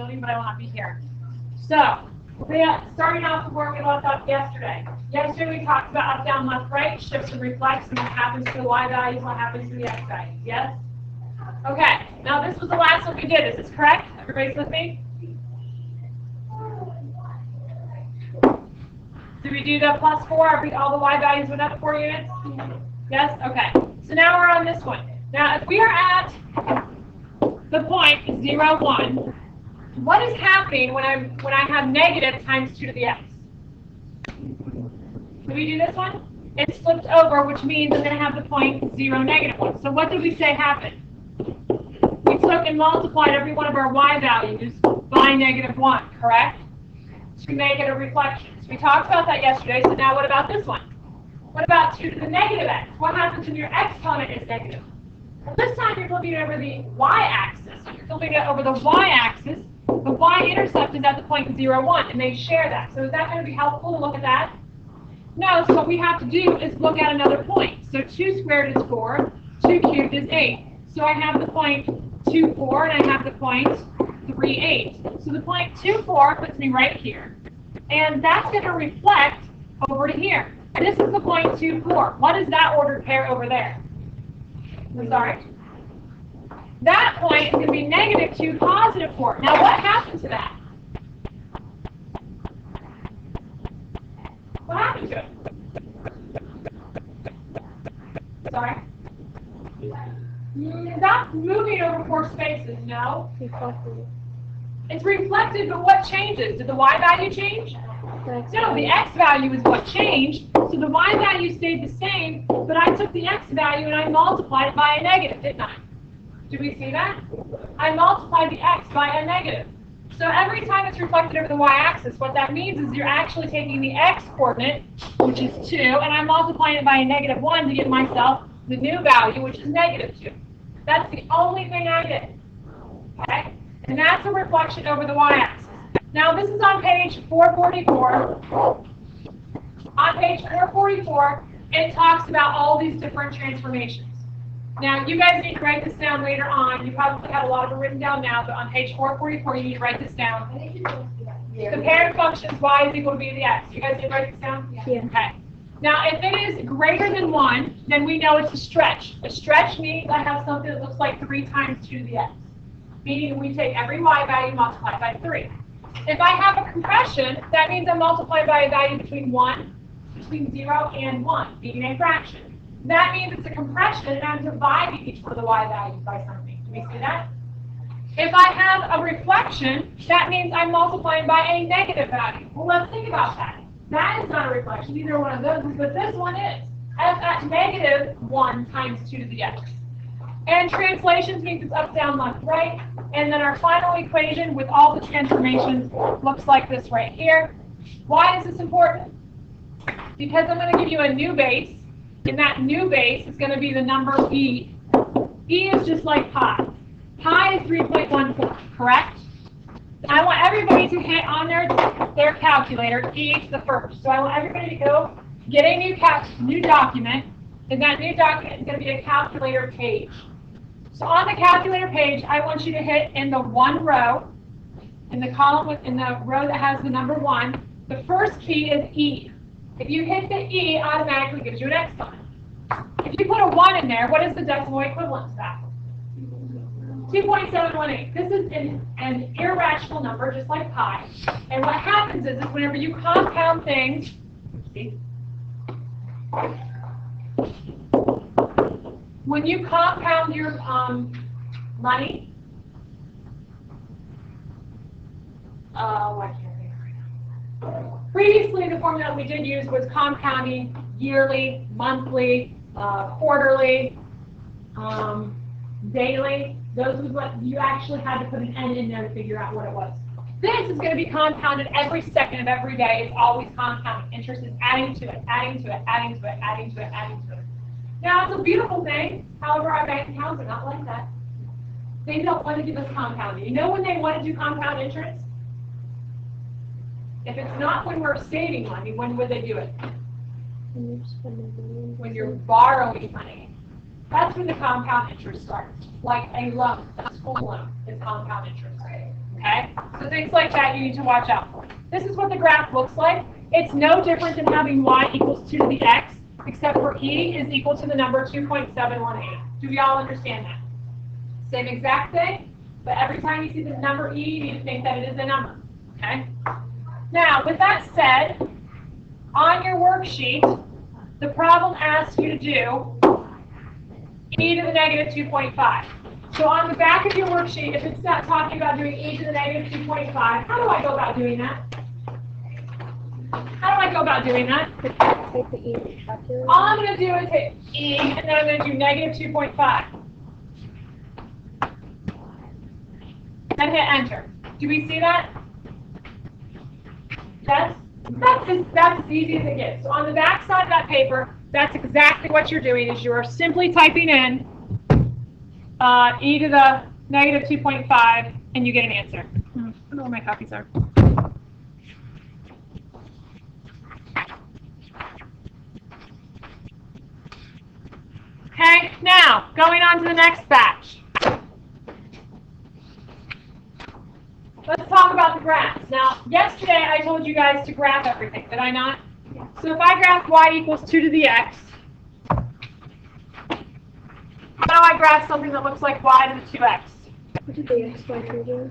living, but I will not be here. So, starting off the work we left off yesterday. Yesterday we talked about up, down, left, right, shifts and reflex, and what happens to the y values, what happens to the x values. Yes? Okay, now this was the last one we did. Is this correct? Everybody's with me? Did we do the plus 4? All the y values went up 4 units? Yes? Okay. So now we're on this one. Now, if we are at the point 0, 1, what is happening when I have negative times 2 to the x? Did we do this one? It's flipped over, which means I'm going to have the point 0, negative 1. So what did we say happened? We took and multiplied every one of our y values by negative 1, correct? To make it a reflection. So we talked about that yesterday, so now what about this one? What about 2 to the negative x? What happens when your exponent is negative? Well, this time you're flipping it over the y-axis. You're flipping it over the y-axis. The y-intercept is at the point 0, 1, and they share that. So is that going to be helpful to look at that? No, so what we have to do is look at another point. So 2 squared is 4, 2 cubed is 8. So I have the point 2, 4, and I have the point 3, 8. So the point 2, 4 puts me right here. And that's going to reflect over to here. This is the point 2, 4. What is that ordered pair over there? I'm sorry. That point is going to be negative 2, positive 4. Now what happened to that? What happened to it? Sorry? That's moving over 4 spaces, no? It's reflected, but what changes? Did the y value change? No, the x value is what changed. So the y value stayed the same, but I took the x value and I multiplied it by a negative, didn't I? Do we see that? I multiplied the x by a negative. So every time it's reflected over the y-axis, what that means is you're actually taking the x coordinate, which is 2, and I'm multiplying it by a negative 1 to give myself the new value, which is negative 2. That's the only thing I did. Okay? And that's a reflection over the y-axis. Now this is on page 444. On page 444, it talks about all these different transformations. Now you guys need to write this down later on. You probably have a lot of it written down now, but on page 444 you need to write this down. The parent function is y is equal to b to the x. You guys need to write this down? Yeah. Okay. Now if it is greater than 1, then we know it's a stretch. A stretch means I have something that looks like 3 times 2 to the x. Meaning we take every y value multiplied by 3. If I have a compression, that means I multiply by a value between 0 and 1, being a fraction. That means it's a compression, and I'm dividing each one of the y values by something. Do we see that? If I have a reflection, that means I'm multiplying by a negative value. Well, let's think about that. That is not a reflection. Neither one of those, but this one is. At negative 1 times 2 to the x. And translations means it's up, down, left, right. And then our final equation with all the transformations looks like this right here. Why is this important? Because I'm going to give you a new base. And that new base is going to be the number e. E is just like pi. Pi is 3.14, correct? I want everybody to hit on their calculator, e to the first. So I want everybody to go get a new document. And that new document is going to be a calculator page. So on the calculator page, I want you to hit in the 1 row, in the column in the row that has the number 1. The first key is E. If you hit the E, it automatically gives you an exponent. If you put a 1 in there, what is the decimal equivalent to that? 2.718. This is an irrational number, just like pi. And what happens is whenever you compound things, when you compound your money, I can't think right now. Previously, the formula we did use was compounding yearly, monthly, quarterly, daily. Those was what you actually had to put an n in there to figure out what it was. This is going to be compounded every second of every day. It's always compounding. Interest is adding to it, adding to it, adding to it, adding to it, adding to it. Now, it's a beautiful thing. However, our bank accounts are not like that. They don't want to give us compounding. You know when they want to do compound interest? If it's not when we're saving money, when would they do it? When you're borrowing money. That's when the compound interest starts. Like a loan, a school loan is compound interest. Okay? So So things like that you need to watch out for. This is what the graph looks like. It's no different than having y equals 2 to the x, except for e is equal to the number 2.718. Do we all understand that? Same exact thing, but every time you see the number e, you need to think that it is a number. Okay? Now, with that said, on your worksheet, the problem asks you to do e to the negative 2.5. So on the back of your worksheet, if it's not talking about doing e to the negative 2.5, how do I go about doing that? How do I go about doing that? Take the e calculator. All I'm going to do is hit e, and then I'm going to do negative 2.5. And hit enter. Do we see that? That's as easy as it gets. So on the back side of that paper, that's exactly what you're doing, is you're simply typing in e to the negative 2.5, and you get an answer. I don't know where my copies are. Okay, now, going on to the next batch. Let's talk about the graphs. Now, yesterday I told you guys to graph everything, did I not? Yeah. So if I graph y equals 2 to the x, how do I graph something that looks like y to the 2x? What did the x, y do?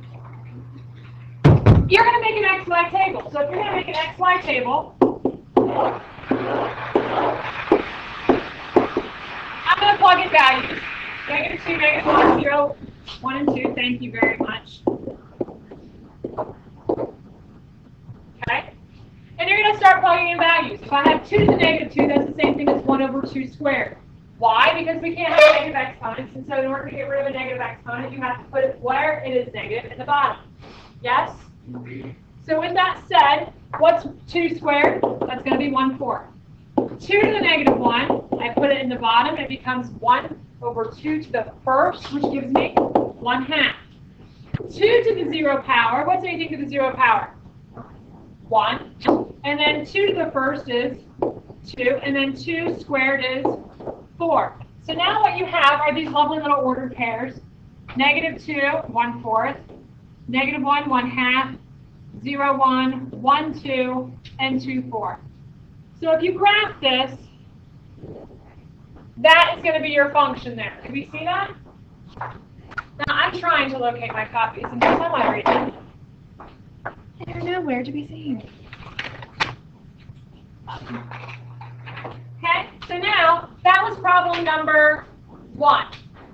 You're going to make an xy table. So if you're going to make an xy table, I'm going to plug in values. Negative 2, negative 1, 0, 1, and 2. Thank you very much. Okay? And you're going to start plugging in values. If I have 2 to the negative 2, that's the same thing as 1 over 2 squared. Why? Because we can't have negative exponents, and so in order to get rid of a negative exponent, you have to put it where it is negative, in the bottom. Yes? So with that said, what's 2 squared? That's going to be 1/4. 2 to the negative 1, I put it in the bottom, it becomes 1 over 2 to the first, which gives me 1/2. 2 to the 0 power, what's anything to the 0 power? 1. And then 2 to the first is 2, and then 2 squared is 4. So now what you have are these lovely little ordered pairs. Negative 2, 1/4. Negative 1, 1/2. 0, 1, 1, 2, and 2, 4. So if you graph this, that is going to be your function there. Can we see that? Now I'm trying to locate my copies, and for some odd reason, I don't know, where to be seen. okay, so now that was problem number 1.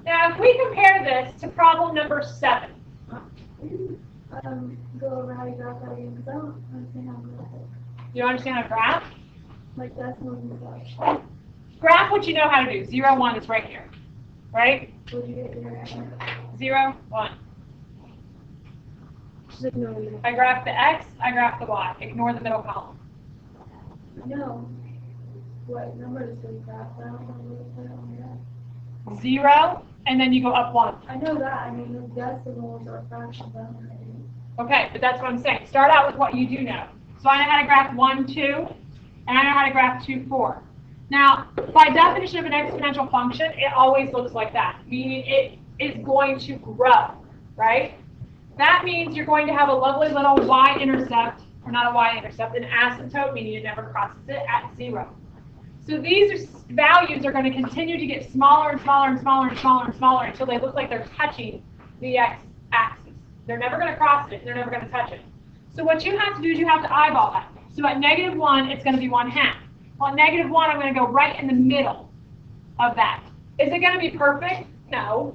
Now if we compare this to problem number 7, Go over how you graph that again, because I don't understand how to graph it. you understand how to graph? Like, that's more than that. Graph what you know how to do. 0, 1 is right here, right? What did you get there? 0, 1. Just ignore the middle. I graph the x, I graph the y. Ignore the middle column. I know what number is going to graph, but I don't know what to put on that. 0, and then you go up 1. I know that. I mean, the decimals or fractions. I don't know. Okay, but that's what I'm saying. Start out with what you do know. So I know how to graph 1, 2, and I know how to graph 2, 4. Now, by definition of an exponential function, it always looks like that, meaning it is going to grow, right? That means you're going to have a lovely little y-intercept, or not a y-intercept, an asymptote, meaning it never crosses it, at 0. So these values are going to continue to get smaller and smaller and smaller and smaller and smaller until they look like they're touching the x-axis. They're never going to cross it, they're never going to touch it. So what you have to do is you have to eyeball that. So at negative 1, it's going to be 1/2. Well, at negative 1, I'm going to go right in the middle of that. Is it going to be perfect? No.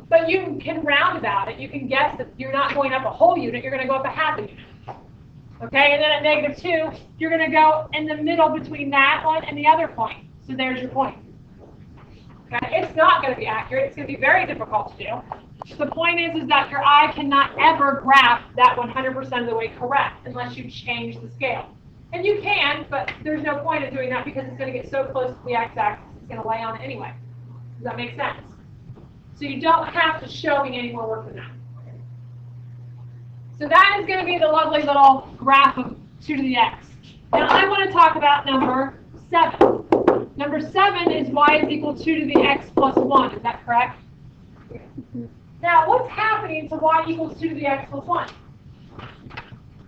But you can round about it. You can guess that you're not going up a whole unit, you're going to go up a half a unit. Okay, and then at negative 2, you're going to go in the middle between that one and the other point. So there's your point. Okay, it's not going to be accurate. It's going to be very difficult to do. The point is that your eye cannot ever graph that 100% of the way correct unless you change the scale. And you can, but there's no point in doing that because it's going to get so close to the x-axis, it's going to lay on it anyway. Does that make sense? So you don't have to show me any more work than that. So that is going to be the lovely little graph of 2 to the x. Now I want to talk about number 7. Number 7 is y is equal to 2 to the x plus 1. Is that correct? Now what's happening to y equals 2 to the x plus 1?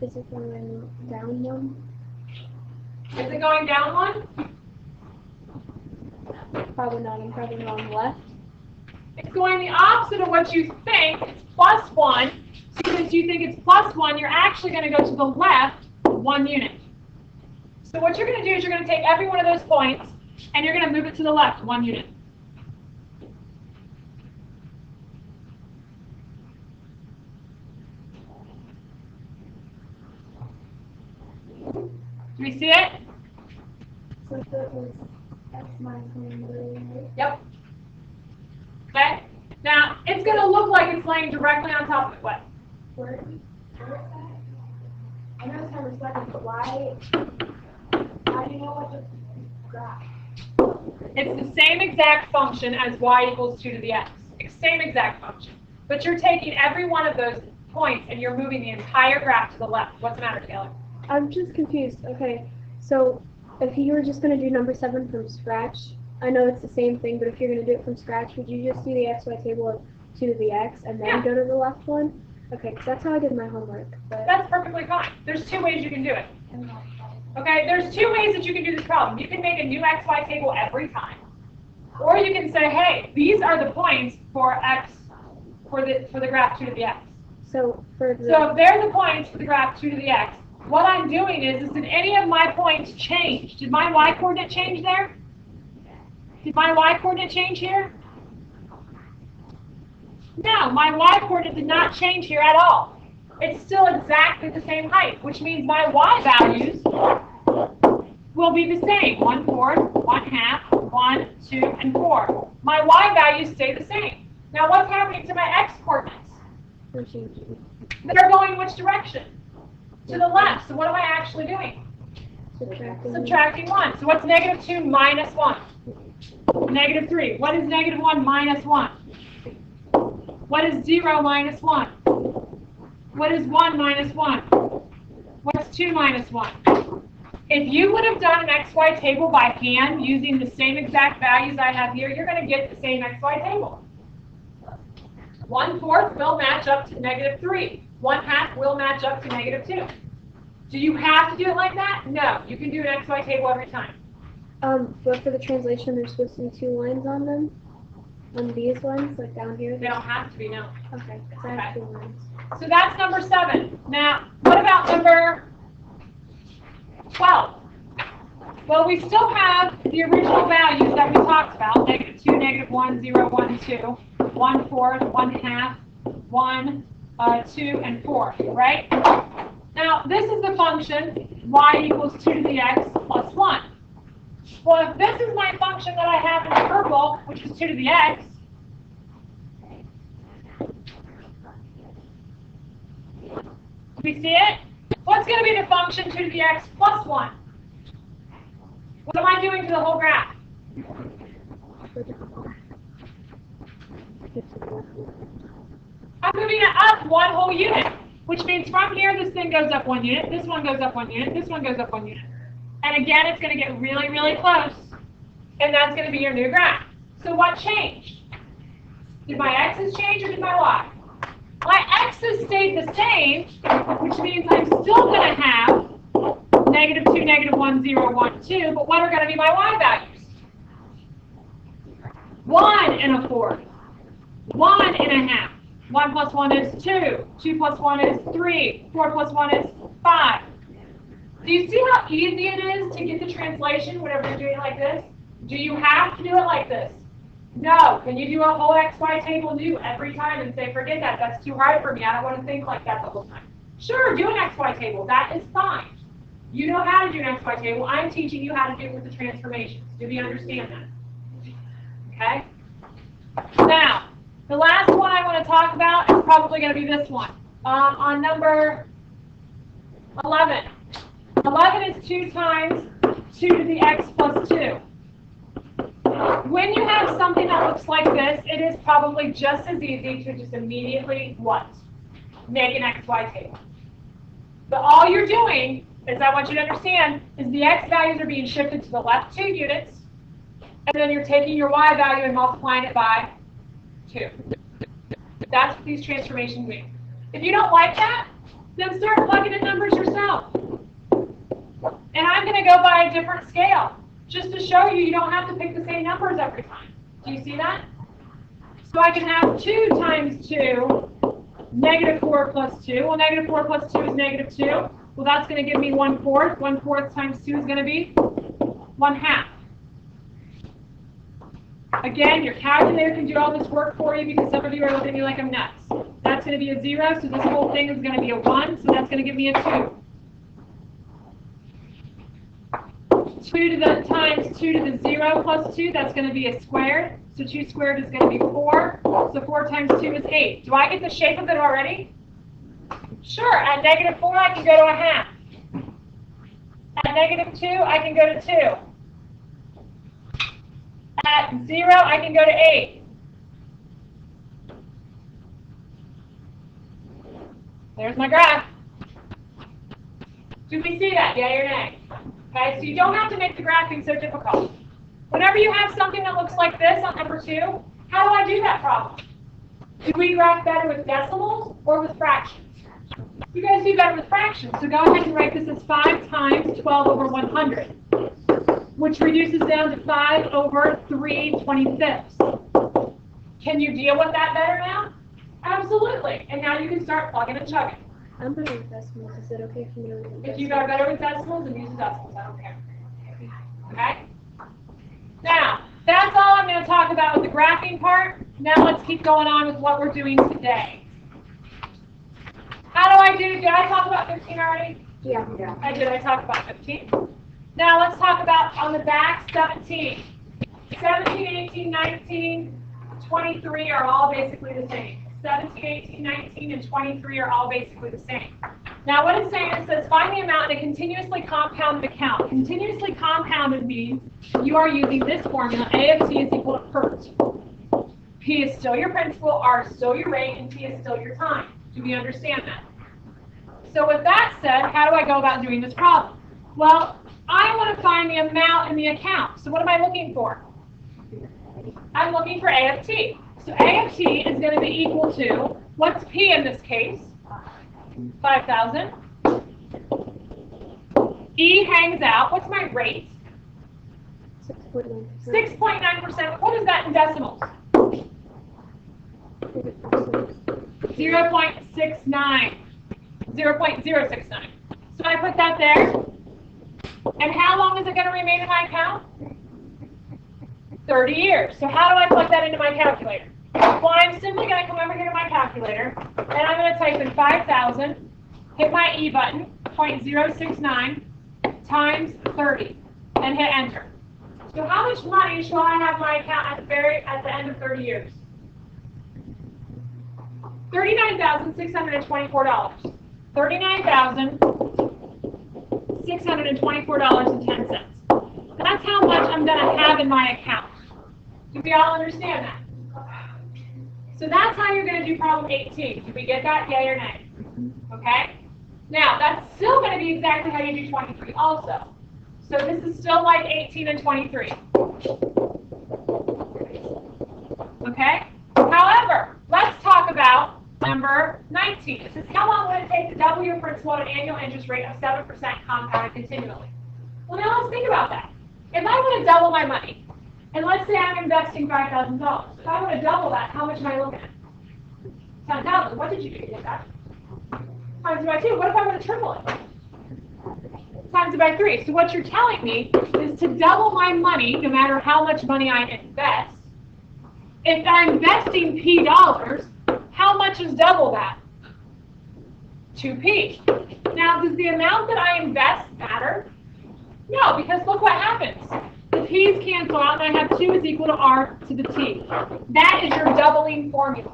Is it going down one? Is it going down one? Probably not. I'm probably going left. It's going the opposite of what you think. It's plus 1. So since you think it's plus 1, you're actually going to go to the left 1 unit. So what you're going to do is you're going to take every one of those points and you're going to move it to the left 1 unit. Do we see it? So that was X minus 1, right? Yep. Okay? Now, it's going to look like it's laying directly on top of it. What? Where is that? I know it's number 7, but why? How do you know what the graph? It's the same exact function as y equals 2 to the x. Same exact function. But you're taking every one of those points and you're moving the entire graph to the left. What's the matter, Taylor? I'm just confused. Okay, so if you were just going to do number 7 from scratch, I know it's the same thing, but if you're going to do it from scratch, would you just do the xy table of 2 to the x and then go to the left one? Okay, because that's how I did my homework. But That's perfectly fine. There's 2 ways you can do it. Okay, there's 2 ways that you can do this problem. You can make a new xy table every time. Or you can say, hey, these are the points for x, for the graph 2 to the x. So for the So if they're the points for the graph 2 to the x, what I'm doing is did any of my points change? Did my y-coordinate change there? Did my y-coordinate change here? No, my y-coordinate did not change here at all. It's still exactly the same height, which means my y values will be the same. 1/4, 1/2, 1, 2, and 4. My y values stay the same. Now what's happening to my x-coordinates? They're going which direction? To the left. So what am I actually doing? Subtracting 1. So what's negative 2 minus 1? Negative 3. What is negative 1 minus 1? What is 0 minus 1? What is 1 minus 1? What's 2 minus 1? If you would have done an XY table by hand using the same exact values I have here, you're going to get the same XY table. 1/4 will match up to negative 3. 1/2 will match up to negative 2. Do you have to do it like that? No. You can do an XY table every time. But for the translation, there's supposed to be 2 lines on them. On these ones, like down here. They don't have to be, no. Okay, because I have 2 lines. So that's number 7. Now, what about number 12? Well, we still have the original values that we talked about, negative 2, negative 1, 0, 1, 2, 1/4, 1/2, 1, 2, and 4, right? Now, this is the function y equals 2 to the x plus 1. Well, if this is my function that I have in purple, which is 2 to the x, do we see it? What's going to be the function 2 to the x plus 1? What am I doing to the whole graph? I'm moving it up 1 whole unit, which means from here this thing goes up 1 unit, this one goes up 1 unit, this one goes up 1 unit. And again, it's going to get really, really close, and that's going to be your new graph. So what changed? Did my x's change or did my y? My x's stayed the same, which means I'm still going to have negative 2, negative 1, 0, 1, 2, but what are going to be my y values? 1 1/4, 1 1/2. 1 plus 1 is 2, 2 plus 1 is 3, 4 plus 1 is 5. Do you see how easy it is to get the translation whenever you're doing it like this? Do you have to do it like this? No. Can you do a whole XY table new every time and say, forget that, that's too hard for me, I don't want to think like that the whole time? Sure, do an XY table, that is fine. You know how to do an XY table, I'm teaching you how to do it with the transformations. Do we understand that? Okay? Now, the last one I want to talk about is probably going to be this one. On number 11. 11 is 2 times 2 to the x plus 2. When you have something that looks like this, it is probably just as easy to just immediately what? Make an XY table. But all you're doing, is I want you to understand, is the x values are being shifted to the left 2 units, and then you're taking your y value and multiplying it by 2. That's what these transformations mean. If you don't like that, Then start plugging in numbers yourself. And I'm going to go by a different scale, just to show you don't have to pick the same numbers every time. Do you see that? So I can have 2 times 2, negative 4 plus 2. Well, negative 4 plus 2 is negative 2. Well, that's going to give me 1/4. 1/4 times 2 is going to be 1/2. Again, your calculator can do all this work for you because some of you are looking at me like I'm nuts. That's going to be a 0, so this whole thing is going to be a 1, so that's going to give me a 2. 2 to the times 2 to the 0 plus 2, that's going to be a squared. So 2 squared is going to be 4. So 4 times 2 is 8. Do I get the shape of it already? Sure. At negative 4, I can go to 1/2. At negative 2, I can go to 2. At 0, I can go to 8. There's my graph. Do we see that? Yay or nay? Okay, so you don't have to make the graphing so difficult. Whenever you have something that looks like this on number 2, how do I do that problem? Do we graph better with decimals or with fractions? You guys do better with fractions, so go ahead and write this as 5 times 12 over 100, which reduces down to 5 over 3/25. Can you deal with that better now? Absolutely, and now you can start plugging and chugging. I'm better with decimals. Is it okay for me to read If you got better with decimals, then use the decimals, I don't care. Okay? Now, that's all I'm going to talk about with the graphing part. Now let's keep going on with what we're doing today. How do I do? Did I talk about 15 already? Yeah. I did. I talked about 15. Now let's talk about on the back 17. 17, 18, 19, 23 are all basically the same. 17, 18, 19, and 23 are all basically the same. Now what it's saying, it says find the amount in a continuously compounded account. Continuously compounded means you are using this formula, A of t is equal to PERT. P is still your principal, R is still your rate, and T is still your time. Do we understand that? So with that said, how do I go about doing this problem? Well, I want to find the amount in the account. So what am I looking for? I'm looking for A of t. So A of t is going to be equal to, what's P in this case? 5,000. E hangs out. What's my rate? 6.9%. 6.9%. What is that in decimals? 0.69. 0.069. So I put that there. And how long is it going to remain in my account? 30 years. So how do I plug that into my calculator? Well, I'm simply going to come over here to my calculator, and I'm going to type in 5,000, hit my E button, 0.069 times 30, and hit enter. So how much money shall I have in my account at the end of 30 years? $39,624. $39,624.10. That's how much I'm going to have in my account. Do we all understand that? So that's how you're going to do problem 18. Did we get that? Yay or nay? Okay? Now, that's still going to be exactly how you do 23 also. So this is still like 18 and 23. Okay? However, let's talk about number 19. It says, how long would it take to double your principal at an annual interest rate of 7% compounded continually? Well, now let's think about that. If I want to double my money, and let's say I'm investing $5,000. If I want to double that, how much am I looking at? 10,000. What did you do to get that? Times it by 2. What if I want to triple it? Times it by 3. So what you're telling me is to double my money, no matter how much money I invest, if I'm investing P dollars, how much is double that? 2P. Now, does the amount that I invest matter? No, because look what happens. The P's cancel out, and I have 2 is equal to R to the T. That is your doubling formula.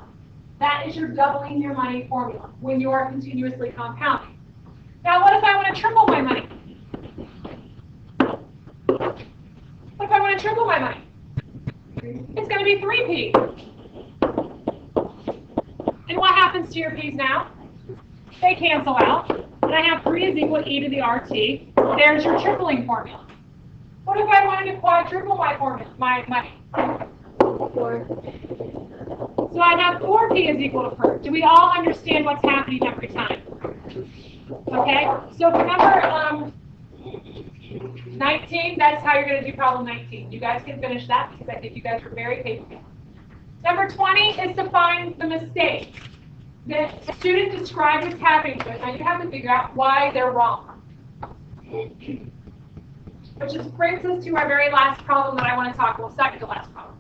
That is your doubling your money formula when you are continuously compounding. Now, what if I want to triple my money? What if I want to triple my money? It's going to be 3P. And what happens to your P's now? They cancel out, and I have 3 is equal to E to the RT. There's your tripling formula. What if I wanted to quadruple my money? 4. So I'd have 4P is equal to PERT. Do we all understand what's happening every time? Okay, so remember 19, that's how you're going to do problem 19. You guys can finish that because I think you guys were very patient. Number 20 is to find the mistake. The student described what's happening to it. Now you have to figure out why they're wrong. Which just brings us to our very last problem that I want to talk about, second to last problem.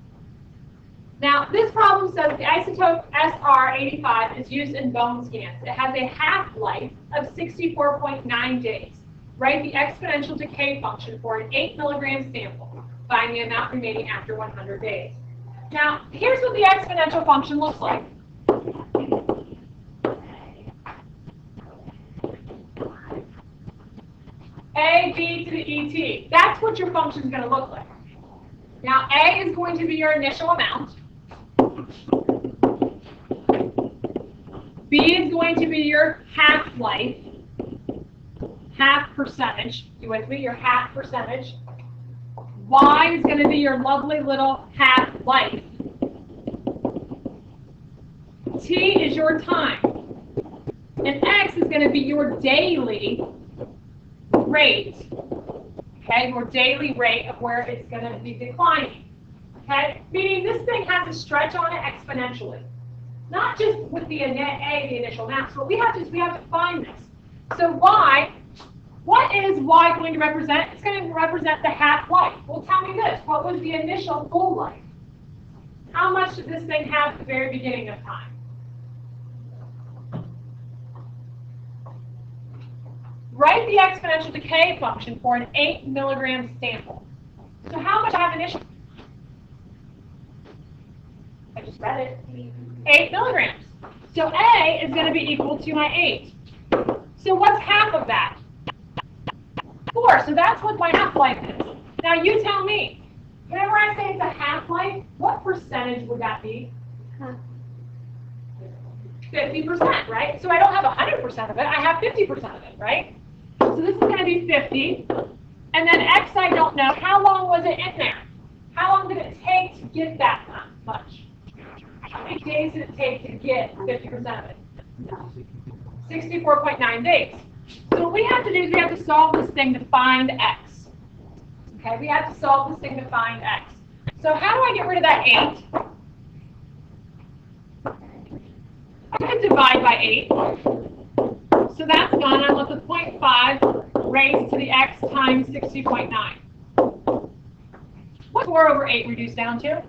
Now, this problem says the isotope SR85 is used in bone scans. It has a half-life of 64.9 days. Write the exponential decay function for an 8 milligram sample. Find the amount remaining after 100 days. Now, here's what the exponential function looks like. A, B to the ET. That's what your function is going to look like. Now, A is going to be your initial amount. B is going to be your half-life, half percentage. You with me? Your half percentage. Y is going to be your lovely little half-life. T is your time. And X is going to be your daily rate. Okay, your daily rate of where it's going to be declining. Okay, meaning this thing has a stretch on it exponentially. Not just with the A, the initial amount. So what we have to do is we have to find this. So Y, what is Y going to represent? It's going to represent the half-life. Well, tell me this. What was the initial full life? How much did this thing have at the very beginning of time? Write the exponential decay function for an 8 milligram sample. So how much I have initially? I just read it. 8 milligrams. So A is going to be equal to my 8. So what's half of that? 4. So that's what my half-life is. Now you tell me. Whenever I say it's a half-life, what percentage would that be? 50%, right? So I don't have 100% of it. I have 50% of it, right? So this is going to be 50. And then X, I don't know. How long was it in there? How long did it take to get that much? How many days did it take to get 50% of it? 64.9 days. So what we have to do is we have to solve this thing to find X. Okay, we have to solve this thing to find X. So how do I get rid of that 8? I can divide by 8. So that's gone. I'm left with 0.5 raised to the X times 60.9. What's 4 over 8 reduced down to?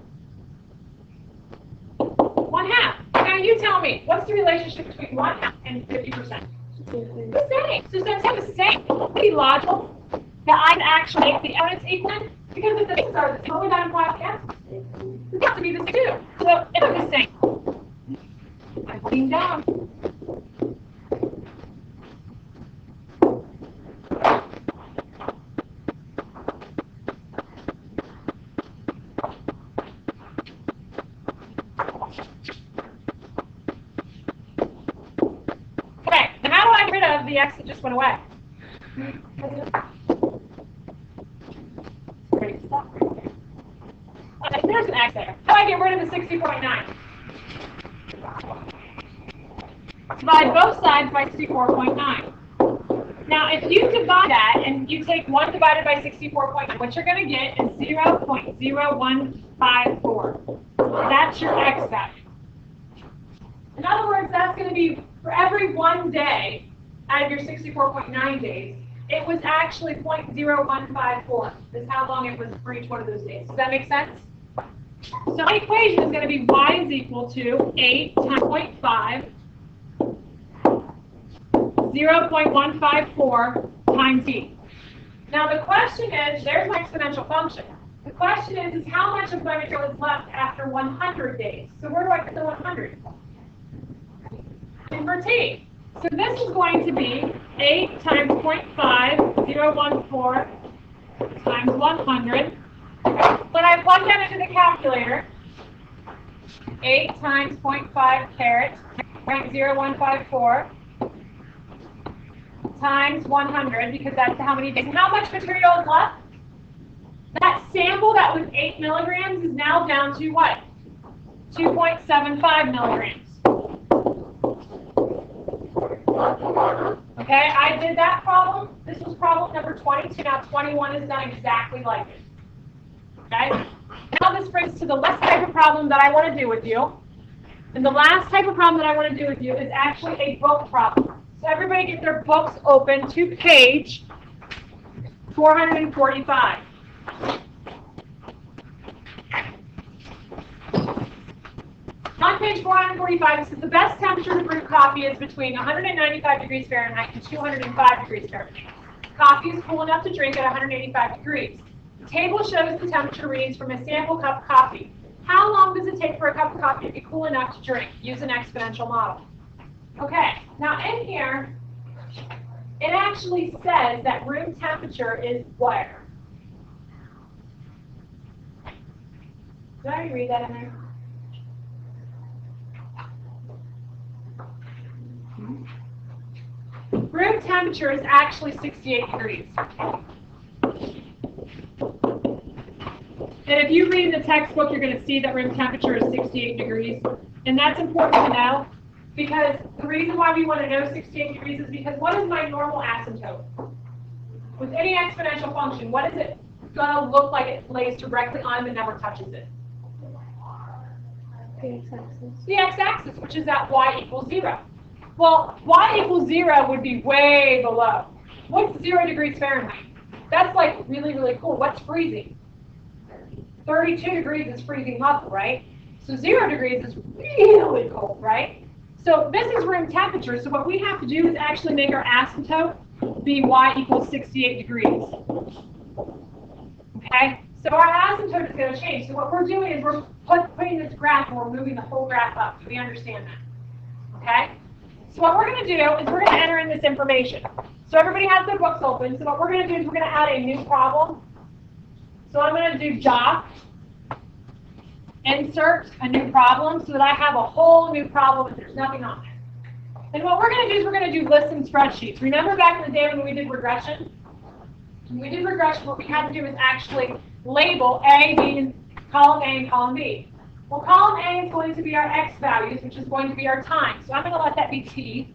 1/2. Now you tell me, what's the relationship between 1/2 and 50%? The same. So since it's the same, it's pretty logical that I can actually make the elements equal because if the things are the same, what would that imply again? It has to be the same too. So it's the same. I'm putting down. The X that just went away. There's an X there. How do I get rid of the 60.9? Divide both sides by 64.9. Now, if you divide that and you take 1 divided by 64.9, what you're going to get is 0.0154. That's your X value. In other words, that's going to be for every 1 day out of your 64.9 days, it was actually 0.0154. That's how long it was for each one of those days. Does that make sense? So my equation is going to be Y is equal to 8 times 0.5, 0.154 times E. Now the question is, there's my exponential function. The question is how much of my material is left after 100 days? So where do I get the 100? And for T. So this is going to be 8 times 0.5014 times 100. When I plug that into the calculator, 8 times 0.5 carat, 0.0154 times 100, because that's how many days. And how much material is left? That sample that was 8 milligrams is now down to what? 2.75 milligrams. Okay, I did that problem. This was problem number 22. Now 21 is done exactly like it. Okay? Now this brings to the last type of problem that I want to do with you. And the last type of problem that I want to do with you is actually a book problem. So everybody get their books open to page 445. On page 445, it says the best temperature to brew coffee is between 195 degrees Fahrenheit and 205 degrees Fahrenheit. Coffee is cool enough to drink at 185 degrees. The table shows the temperature readings from a sample cup of coffee. How long does it take for a cup of coffee to be cool enough to drink? Use an exponential model. Okay, now in here, it actually says that room temperature is where? Did I already read that in there? Room temperature is actually 68 degrees. And if you read in the textbook, you're going to see that room temperature is 68 degrees. And that's important to know because the reason why we want to know 68 degrees is because what is my normal asymptote? With any exponential function, what is it going to look like it lays directly on but never touches it? The x-axis. The x-axis, which is at y equals 0. Well, y equals 0 would be way below. What's 0 degrees Fahrenheit? That's like really, really cool. What's freezing? 32 degrees is freezing level, right? So 0 degrees is really cold, right? So this is room temperature. So what we have to do is actually make our asymptote be y equals 68 degrees. Okay? So our asymptote is going to change. So what we're doing is we're putting this graph and we're moving the whole graph up. Do we understand that? Okay? So what we're going to do is we're going to enter in this information. So everybody has their books open. So what we're going to do is we're going to add a new problem. So I'm going to do job, insert a new problem so that I have a whole new problem and there's nothing on it. And what we're going to do is we're going to do lists and spreadsheets. Remember back in the day when we did regression? When we did regression, what we had to do is actually label A, B, and column A and column B. Well, column A is going to be our x values, which is going to be our time. So I'm going to let that be t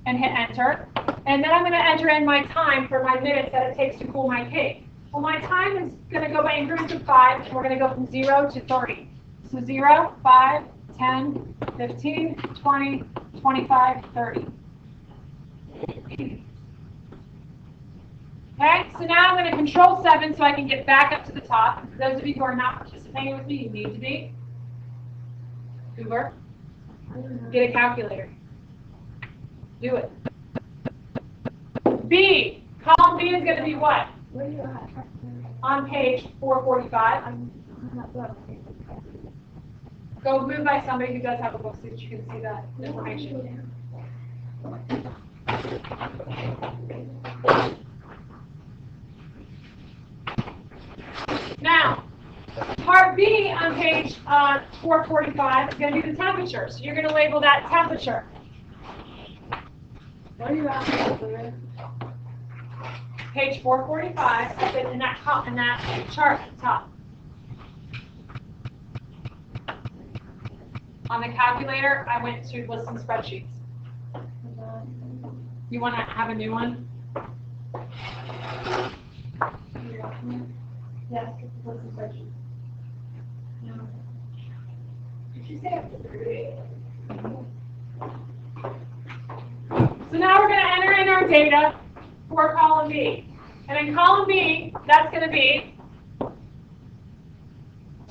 and hit enter. And then I'm going to enter in my time for my minutes that it takes to cool my cake. Well, my time is going to go by increments of 5, and we're going to go from 0 to 30. So 0, 5, 10, 15, 20, 25, 30. Okay, so now I'm going to control 7 so I can get back up to the top. For those of you who are not participating with me, you need to be. Uber, get a calculator. Do it. B, column B is going to be what? Where are you at? On page 445. I'm not well. Go move by somebody who does have a book so that you can see that information. Now, part B on page 445 is going to be the temperature. So you're going to label that temperature. Where are you at? Page 445, in that chart at the top. On the calculator, I went to lists and spreadsheets. You want to have a new one? Yes, lists and spreadsheets. No. Did you say it? So now we're going to enter in our data for column B. And in column B, that's going to be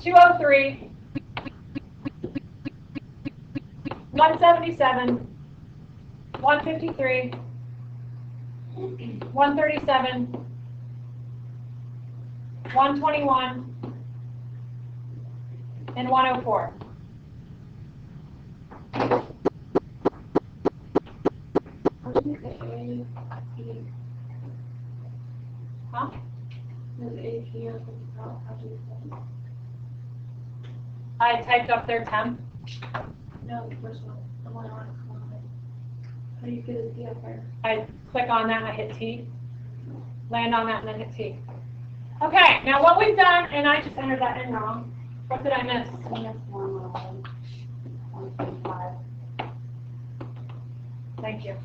203, 177, 153, 137, 121, and 104. Huh? I typed up their temp. No, the first one. The one on comment. How do you get a D up there? I click on that and I hit T. Land on that and then hit T. Okay, now what we've done, and I just entered that in wrong. What did I miss? Thank you.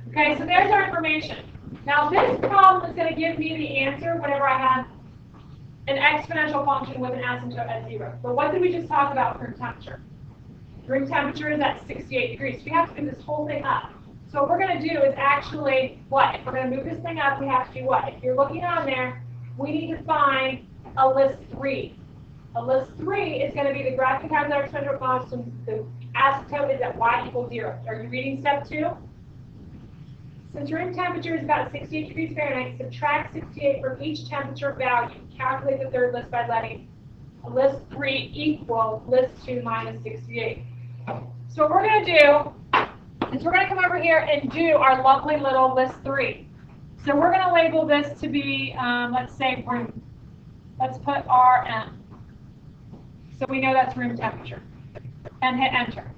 Okay, so there's our information. Now this problem is going to give me the answer whenever I have an exponential function with an asymptote at 0. But what did we just talk about room temperature? Room temperature is at 68 degrees. So we have to move this whole thing up. So what we're going to do is actually what? If we're going to move this thing up, we have to do what? If you're looking on there, we need to find a list 3. A list 3 is going to be the graphic times our exponential constant. The asymptote is at y equals 0. Are you reading step 2? Since room temperature is about 68 degrees Fahrenheit, subtract 68 from each temperature value. Calculate the third list by letting list 3 equal list 2 minus 68. So what we're going to do is we're going to come over here and do our lovely little list 3. So we're going to label this to be, let's say, room. Let's put RM. So we know that's room temperature. And hit enter.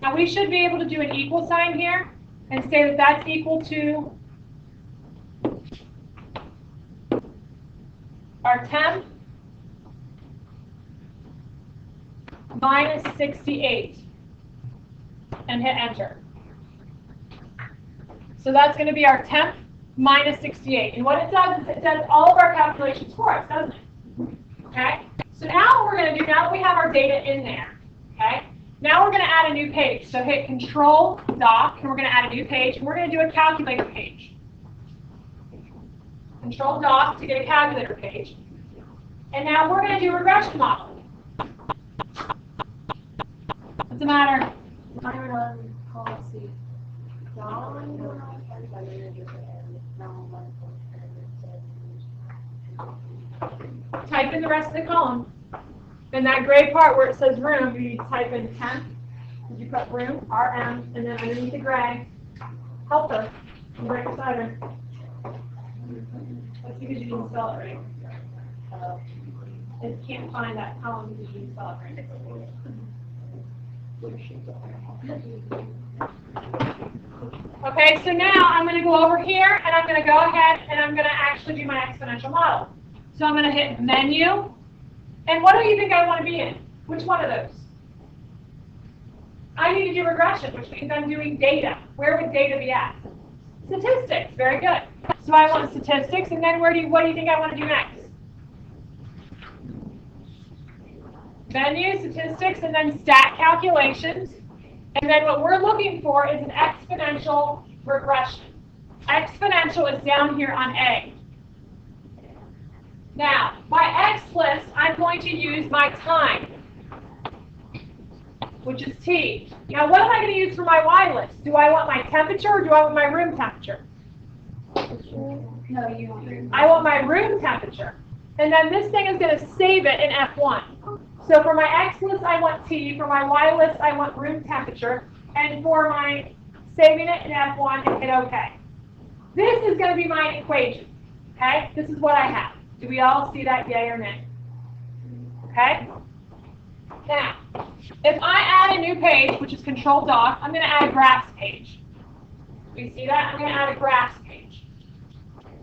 Now we should be able to do an equal sign here and say that that's equal to our temp minus 68 and hit enter. So that's going to be our temp minus 68. And what it does is it does all of our calculations for us, doesn't it? Okay? So now what we're going to do, now that we have our data in there, okay? Now we're going to add a new page. So hit Control Doc, and we're going to add a new page, and we're going to do a calculator page. Control Doc to get a calculator page. And now we're going to do a regression model. What's the matter? Policy. Type in the rest of the column. In that gray part where it says room, you type in temp. You put room, RM, and then underneath the gray, helper, and break the cider. That's because you didn't spell it right. It can't find that column because you didn't spell it right. Okay, so now I'm going to go over here, and I'm going to go ahead and I'm going to actually do my exponential model. So I'm going to hit Menu, and what do you think I want to be in? Which one of those? I need to do regression, which means I'm doing data. Where would data be at? Statistics, very good. So I want statistics, and then what do you think I want to do next? Menu, statistics, and then stat calculations. And then what we're looking for is an exponential regression. Exponential is down here on A. Now, my X list, I'm going to use my time, which is T. Now, what am I going to use for my Y list? Do I want my temperature or do I want my room temperature? No, you want room. I want my room temperature. And then this thing is going to save it in F1. So for my X list, I want T. For my Y list, I want room temperature. And for my saving it in F1, and hit OK. This is going to be my equation. Okay? This is what I have. Do we all see that, yay or nay? Okay? Now, if I add a new page, which is Control Doc, I'm going to add a graphs page. Do you see that? I'm going to add a graphs page.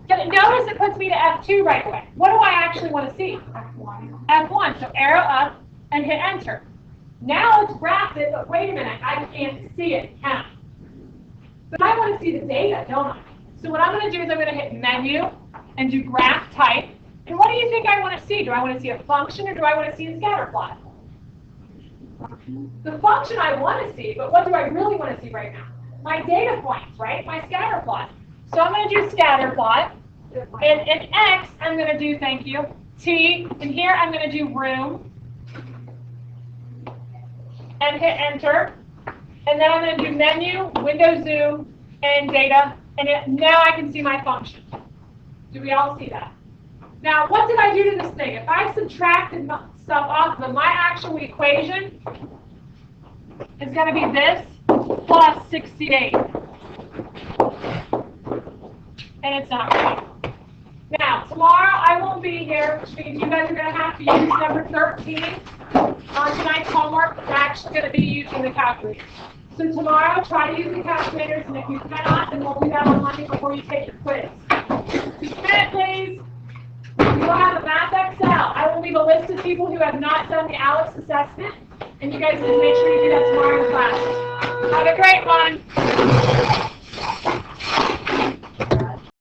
Notice it puts me to F2 right away. What do I actually want to see? F1. F1, so arrow up and hit enter. Now it's graphed it, but wait a minute, I can't see it, can I? But I want to see the data, don't I? So what I'm going to do is I'm going to hit Menu and do Graph Type. And what do you think I want to see? Do I want to see a function or do I want to see a scatter plot? The function I want to see, but what do I really want to see right now? My data points, right? My scatter plot. So I'm going to do scatter plot. And in X, I'm going to do, thank you, T. And here I'm going to do room. And hit enter. And then I'm going to do menu, window zoom, and data. And now I can see my function. Do we all see that? Now, what did I do to this thing? If I subtracted stuff off of it, my actual equation is going to be this plus 68. And it's not right. Now, tomorrow I won't be here, which means you guys are going to have to use number 13 on tonight's homework. We're actually going to be using the calculator. So tomorrow, try to use the calculators, and if you cannot, then we'll do that on Monday before you take your quiz. Just a minute, please. We will have a Math Excel. I will leave a list of people who have not done the ALEKS assessment, and you guys can make sure you do that tomorrow in class. Have a great one.